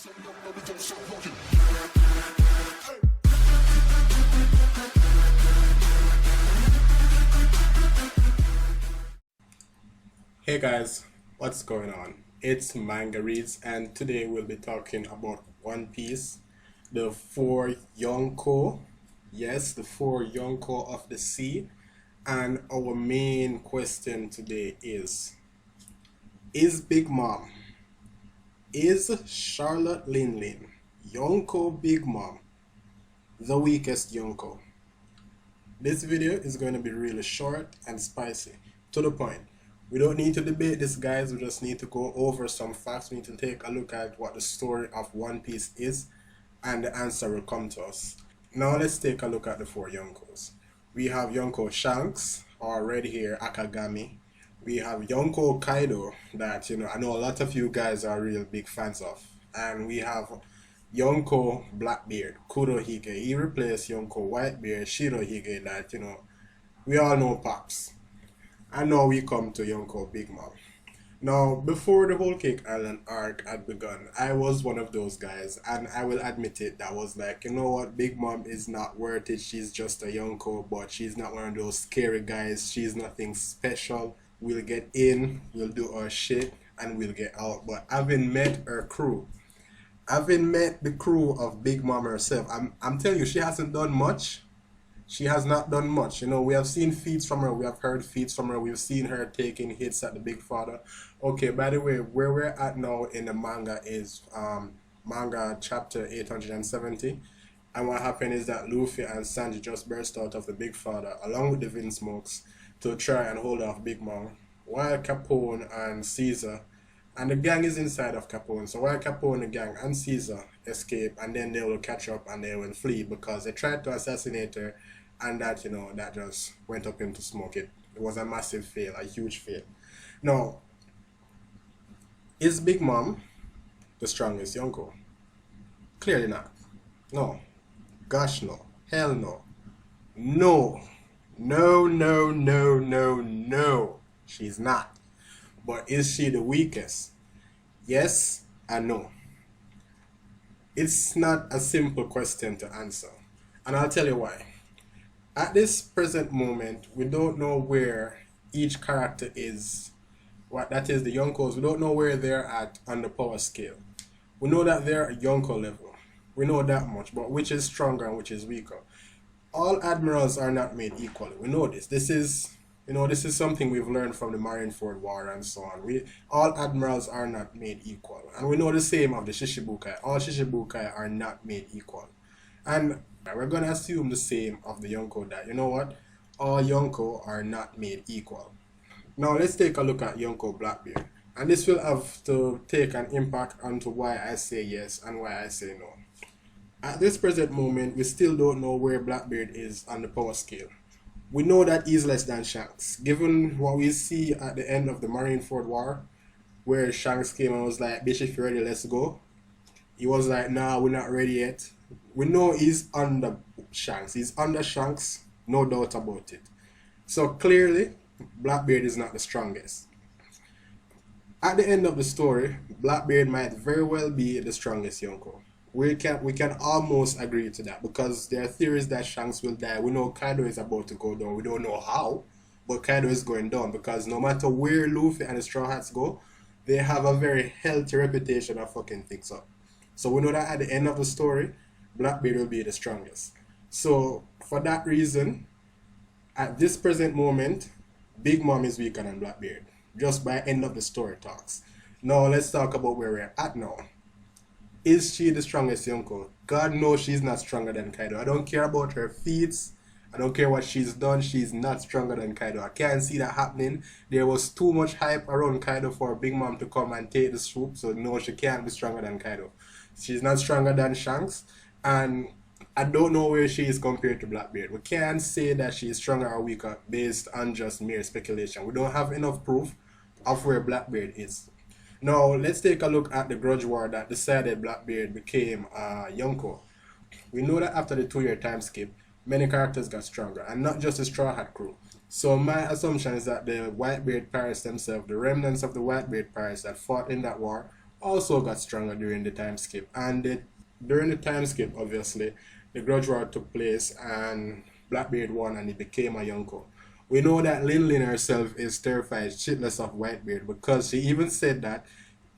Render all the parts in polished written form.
Hey guys, what's going on? It's Manga Reads, and today we'll be talking about One Piece, the four Yonko, yes, the four Yonko of the sea. And our main question today is Big Mom, is Charlotte Lin Lin, Yonko Big Mom, the weakest Yonko? This video is going to be really short and spicy, to the point. We don't need to debate this, guys. We just need to go over some facts. We need to take a look at what the story of One Piece is, and the answer will come to us. Now let's take a look at the four Yonkos. We have Yonko Shanks, or red hair Akagami. We have Yonko Kaido, that I know a lot of you guys are real big fans of. And we have Yonko Blackbeard, Kurohige. He replaced Yonko Whitebeard, Shirohige, that we all know Pops. And now we come to Yonko Big Mom. Now, before the whole Cake Island arc had begun, I was one of those guys, and I will admit it, that was like, you know what, Big Mom is not worth it. She's just a Yonko, but she's not one of those scary guys. She's nothing special. We'll get in, we'll do our shit, and we'll get out. But having met her crew, having met the crew of Big Mom herself, I'm telling you, she hasn't done much. She has not done much. We have seen feats from her, we have heard feats from her, we've seen her taking hits at the Big Father. Okay, by the way, where we're at now in the manga is Manga Chapter 870. And what happened is that Luffy and Sanji just burst out of the Big Father, along with the Vinsmokes, to try and hold off Big Mom, while Capone and Caesar, and the gang is inside of Capone. So while Capone, the gang, and Caesar escape, and then they will catch up and they will flee because they tried to assassinate her. And that, that just went up into smoke. It was a massive fail, a huge fail. Now, is Big Mom the strongest Yonko? Clearly not. No. Gosh, no. Hell no. No. No, no, no, no, no. She's not. But is she the weakest? Yes and no. It's not a simple question to answer. And I'll tell you why. At this present moment, we don't know where each character is. What that is, the Yonkos, we don't know where they're at on the power scale. We know that they're at Yonko level. We know that much, but which is stronger and which is weaker? All admirals are not made equally. We know this. This is something we've learned from the Marineford War and so on. All admirals are not made equal. And we know the same of the Shishibukai. All Shishibukai are not made equal. And we're going to assume the same of the Yonko, that, all Yonko are not made equal. Now let's take a look at Yonko Blackbeard. And this will have to take an impact onto why I say yes and why I say no. At this present moment, we still don't know where Blackbeard is on the power scale. We know that he's less than Shanks. Given what we see at the end of the Marineford War, where Shanks came and was like, bitch, if you're ready, let's go. He was like, nah, we're not ready yet. We know he's under Shanks. He's under Shanks, no doubt about it. So clearly, Blackbeard is not the strongest. At the end of the story, Blackbeard might very well be the strongest Yonko. We can almost agree to that, because there are theories that Shanks will die. We know Kaido is about to go down. We don't know how, but Kaido is going down, because no matter where Luffy and the Straw Hats go, they have a very healthy reputation of fucking things up. So we know that at the end of the story, Blackbeard will be the strongest. So for that reason, at this present moment, Big Mom is weaker than Blackbeard, just by end of the story talks. Now let's talk about where we're at now. Is she the strongest Yonko? God knows she's not stronger than Kaido. I don't care about her feats. I don't care what she's done. She's not stronger than Kaido. I can't see that happening. There was too much hype around Kaido for Big Mom to come and take the swoop. So no, she can't be stronger than Kaido. She's not stronger than Shanks. And I don't know where she is compared to Blackbeard. We can't say that she is stronger or weaker based on just mere speculation. We don't have enough proof of where Blackbeard is. Now, let's take a look at the Grudge War that decided Blackbeard became Yonko. We know that after the 2-year time skip, many characters got stronger, and not just the Straw Hat crew. So my assumption is that the Whitebeard pirates themselves, the remnants of the Whitebeard pirates that fought in that war, also got stronger during the time skip. And during the time skip, obviously, the Grudge War took place and Blackbeard won and he became a Yonko. We know that Lin Lin herself is terrified shitless of Whitebeard because she even said that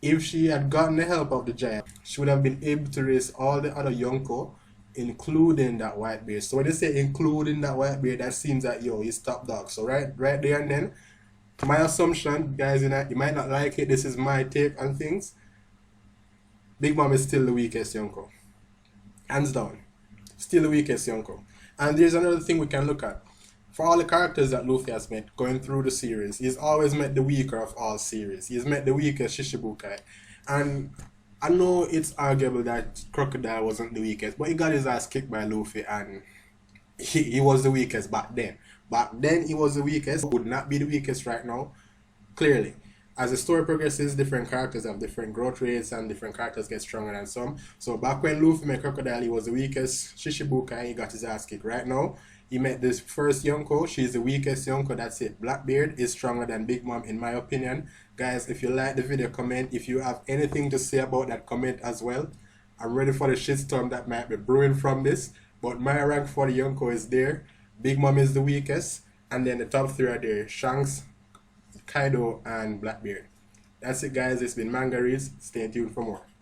if she had gotten the help of the giant, she would have been able to raise all the other Yonko, including that Whitebeard. So when they say including that Whitebeard, that seems that, yo, he's top dog. So right there and then, my assumption, guys, you might not like it, this is my take on things. Big Mom is still the weakest Yonko. Hands down. Still the weakest Yonko. And there's another thing we can look at. For all the characters that Luffy has met going through the series, he's always met the weaker of all series. He's met the weakest Shishibukai. And I know it's arguable that Crocodile wasn't the weakest, but he got his ass kicked by Luffy and he was the weakest back then. Back then he was the weakest, would not be the weakest right now, clearly. As the story progresses, different characters have different growth rates and different characters get stronger than some. So back when Luffy met Crocodile, he was the weakest Shishibukai, he got his ass kicked. Right now, he met this first Yonko, she's the weakest Yonko, that's it. Blackbeard is stronger than Big Mom in my opinion. Guys, if you like the video, comment. If you have anything to say about that, comment as well. I'm ready for the shitstorm that might be brewing from this. But my rank for the Yonko is there. Big Mom is the weakest. And then the top three are there. Shanks, Kaido, and Blackbeard. That's it, guys. It's been Manga Reads. Stay tuned for more.